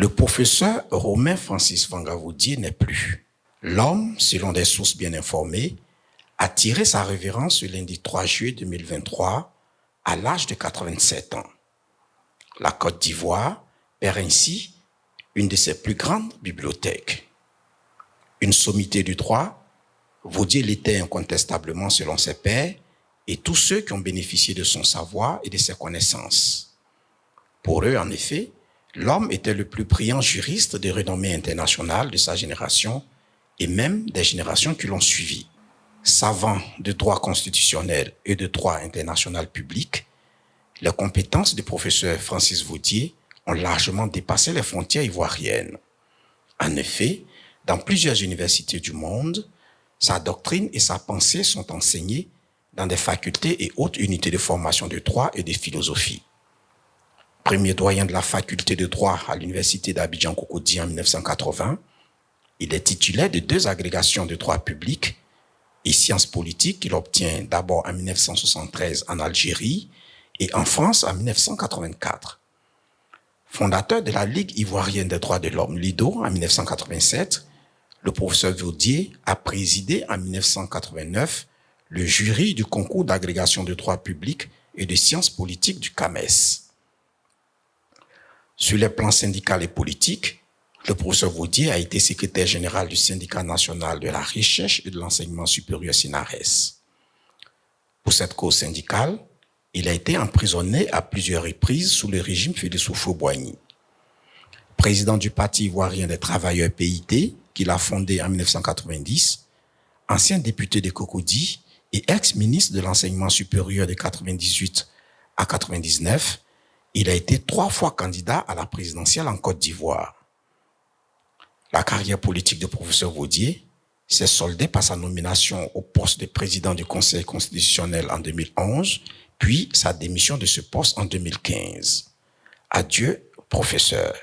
Le professeur Romain Francis Vangaroudier n'est plus. L'homme, selon des sources bien informées, a tiré sa révérence le lundi 3 juillet 2023 à l'âge de 87 ans. La Côte d'Ivoire perd ainsi une de ses plus grandes bibliothèques. Une sommité du droit, Vaudier l'était incontestablement selon ses pairs et tous ceux qui ont bénéficié de son savoir et de ses connaissances. Pour eux, en effet, l'homme était le plus brillant juriste de renommée internationale de sa génération et même des générations qui l'ont suivi. Savant de droit constitutionnel et de droit international public, les compétences du professeur Francis Vaudier ont largement dépassé les frontières ivoiriennes. En effet, dans plusieurs universités du monde, sa doctrine et sa pensée sont enseignées dans des facultés et autres unités de formation de droit et de philosophie. Premier doyen de la faculté de droit à l'université d'Abidjan-Cocody en 1980, il est titulaire de 2 agrégations de droit public et sciences politiques qu'il obtient d'abord en 1973 en Algérie et en France en 1984. Fondateur de la Ligue ivoirienne des droits de l'homme, LIDO, en 1987, le professeur Vaudier a présidé en 1989 le jury du concours d'agrégation de droit public et de sciences politiques du CAMES. Sur les plans syndical et politique, le professeur Vaudier a été secrétaire général du syndicat national de la recherche et de l'enseignement supérieur SINARES. Pour cette cause syndicale, il a été emprisonné à plusieurs reprises sous le régime Félix Houphouët-Boigny. Président du Parti ivoirien des travailleurs PIT, qu'il a fondé en 1990, ancien député de Cocody et ex-ministre de l'enseignement supérieur de 1998 à 1999, il a été 3 fois candidat à la présidentielle en Côte d'Ivoire. La carrière politique du professeur Vaudier s'est soldée par sa nomination au poste de président du Conseil constitutionnel en 2011, puis sa démission de ce poste en 2015. Adieu, professeur.